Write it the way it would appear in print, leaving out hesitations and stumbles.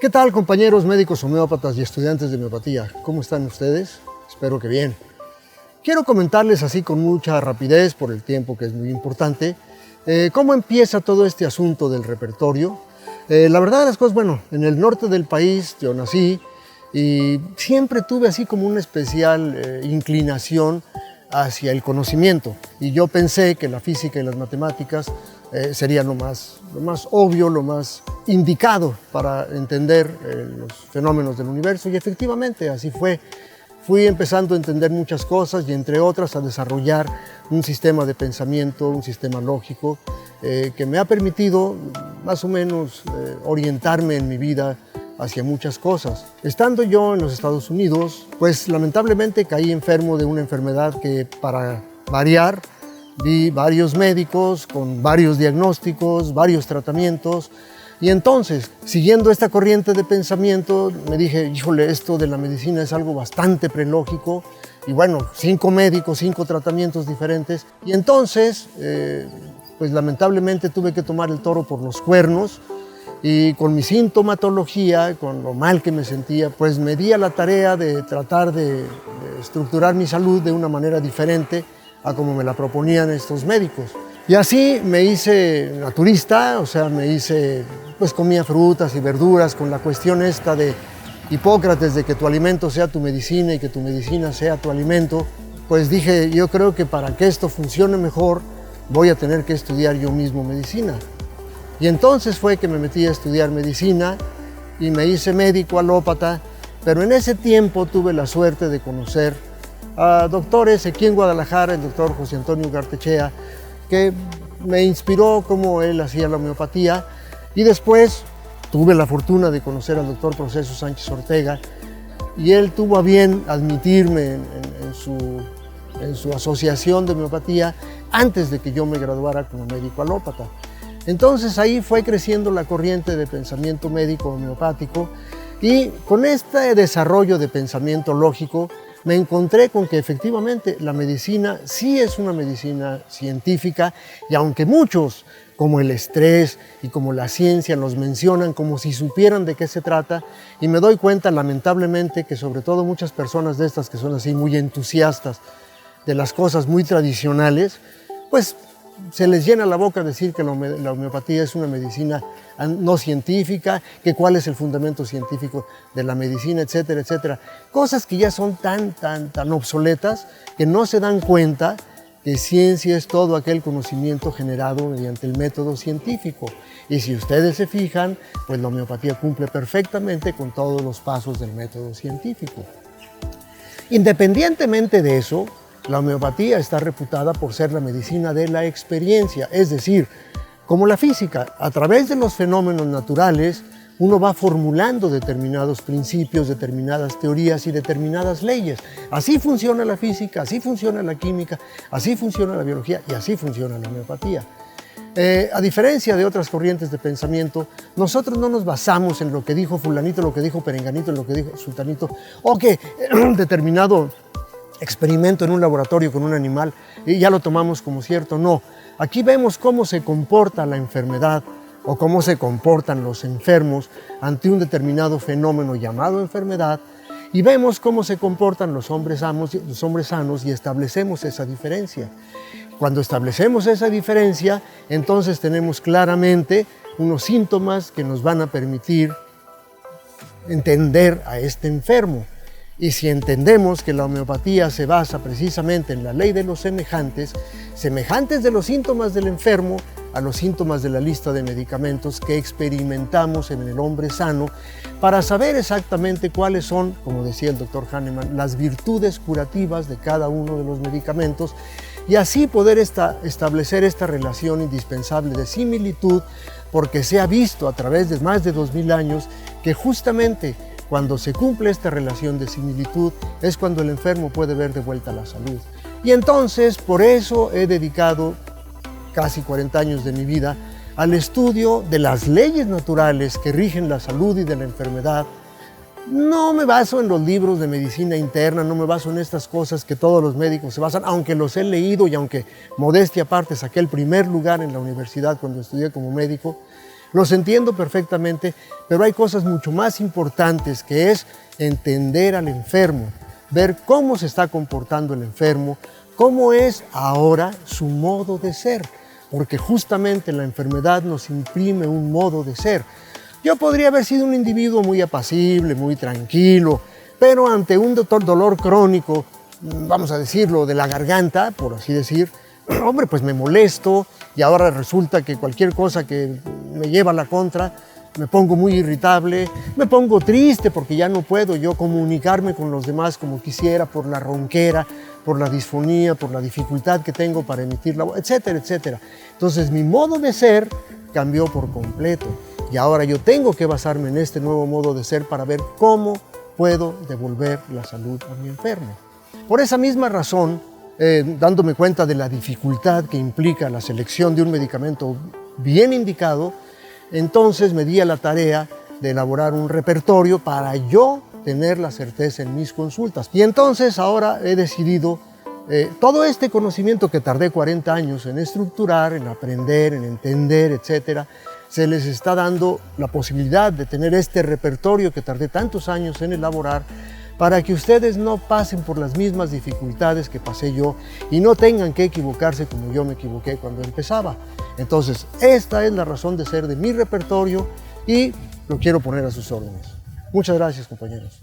¿Qué tal, compañeros médicos homeópatas y estudiantes de homeopatía? ¿Cómo están ustedes? Espero que bien. Quiero comentarles así con mucha rapidez, por el tiempo que es muy importante, cómo empieza todo este asunto del repertorio. La verdad de las cosas, bueno, en el norte del país yo nací y siempre tuve así como una especial inclinación hacia el conocimiento. Y yo pensé que la física y las matemáticas sería lo más obvio, lo más indicado para entender los fenómenos del universo, y efectivamente así fue. Fui empezando a entender muchas cosas y entre otras a desarrollar un sistema de pensamiento, un sistema lógico que me ha permitido más o menos orientarme en mi vida hacia muchas cosas. Estando yo en los Estados Unidos, pues lamentablemente caí enfermo de una enfermedad que, para variar, vi varios médicos con varios diagnósticos, varios tratamientos, y entonces, siguiendo esta corriente de pensamiento, me dije, híjole, esto de la medicina es algo bastante prelógico, y bueno, 5 médicos, 5 tratamientos diferentes, y entonces, pues lamentablemente tuve que tomar el toro por los cuernos, y con mi sintomatología, con lo mal que me sentía, pues me di a la tarea de tratar de estructurar mi salud de una manera diferente a como me la proponían estos médicos. Y así me hice naturista, o sea, pues comía frutas y verduras con la cuestión esta de Hipócrates, de que tu alimento sea tu medicina y que tu medicina sea tu alimento. Pues dije, yo creo que para que esto funcione mejor, voy a tener que estudiar yo mismo medicina. Y entonces fue que me metí a estudiar medicina y me hice médico alópata, pero en ese tiempo tuve la suerte de conocer a doctores aquí en Guadalajara, el doctor José Antonio Gartechea, que me inspiró cómo él hacía la homeopatía, y después tuve la fortuna de conocer al doctor Proceso Sánchez Ortega, y él tuvo a bien admitirme en su asociación de homeopatía antes de que yo me graduara como médico alópata. Entonces ahí fue creciendo la corriente de pensamiento médico homeopático, y con este desarrollo de pensamiento lógico me encontré con que efectivamente la medicina sí es una medicina científica, y aunque muchos, como el estrés y como la ciencia, los mencionan como si supieran de qué se trata, y me doy cuenta lamentablemente que sobre todo muchas personas de estas que son así muy entusiastas de las cosas muy tradicionales, pues se les llena la boca decir que la homeopatía es una medicina no científica, que cuál es el fundamento científico de la medicina, etcétera, etcétera. Cosas que ya son tan obsoletas que no se dan cuenta que ciencia es todo aquel conocimiento generado mediante el método científico. Y si ustedes se fijan, pues la homeopatía cumple perfectamente con todos los pasos del método científico. Independientemente de eso, la homeopatía está reputada por ser la medicina de la experiencia, es decir, como la física, a través de los fenómenos naturales, uno va formulando determinados principios, determinadas teorías y determinadas leyes. Así funciona la física, así funciona la química, así funciona la biología y así funciona la homeopatía. A diferencia de otras corrientes de pensamiento, nosotros no nos basamos en lo que dijo fulanito, lo que dijo perenganito, lo que dijo sultanito, o que un determinado experimento en un laboratorio con un animal y ya lo tomamos como cierto. No, aquí vemos cómo se comporta la enfermedad o cómo se comportan los enfermos ante un determinado fenómeno llamado enfermedad, y vemos cómo se comportan los hombres sanos y establecemos esa diferencia. Cuando establecemos esa diferencia, entonces tenemos claramente unos síntomas que nos van a permitir entender a este enfermo. Y si entendemos que la homeopatía se basa precisamente en la ley de los semejantes de los síntomas del enfermo a los síntomas de la lista de medicamentos que experimentamos en el hombre sano, para saber exactamente cuáles son, como decía el doctor Hahnemann, las virtudes curativas de cada uno de los medicamentos, y así poder establecer esta relación indispensable de similitud, porque se ha visto a través de más de 2000 años que justamente cuando se cumple esta relación de similitud es cuando el enfermo puede ver de vuelta la salud. Y entonces, por eso he dedicado casi 40 años de mi vida al estudio de las leyes naturales que rigen la salud y de la enfermedad. No me baso en los libros de medicina interna, no me baso en estas cosas que todos los médicos se basan, aunque los he leído y aunque, modestia aparte, saqué el primer lugar en la universidad cuando estudié como médico. Los entiendo perfectamente, pero hay cosas mucho más importantes, que es entender al enfermo, ver cómo se está comportando el enfermo, cómo es ahora su modo de ser, porque justamente la enfermedad nos imprime un modo de ser. Yo podría haber sido un individuo muy apacible, muy tranquilo, pero ante un dolor crónico, vamos a decirlo, de la garganta, por así decir, hombre, pues me molesto y ahora resulta que cualquier cosa que me lleva a la contra, me pongo muy irritable, me pongo triste porque ya no puedo yo comunicarme con los demás como quisiera por la ronquera, por la disfonía, por la dificultad que tengo para emitir la voz, etcétera, etcétera. Entonces mi modo de ser cambió por completo y ahora yo tengo que basarme en este nuevo modo de ser para ver cómo puedo devolver la salud a mi enfermo. Por esa misma razón, dándome cuenta de la dificultad que implica la selección de un medicamento bien indicado, entonces me di a la tarea de elaborar un repertorio para yo tener la certeza en mis consultas. Y entonces ahora he decidido, todo este conocimiento que tardé 40 años en estructurar, en aprender, en entender, etcétera, se les está dando la posibilidad de tener este repertorio que tardé tantos años en elaborar, para que ustedes no pasen por las mismas dificultades que pasé yo y no tengan que equivocarse como yo me equivoqué cuando empezaba. Entonces, esta es la razón de ser de mi repertorio y lo quiero poner a sus órdenes. Muchas gracias, compañeros.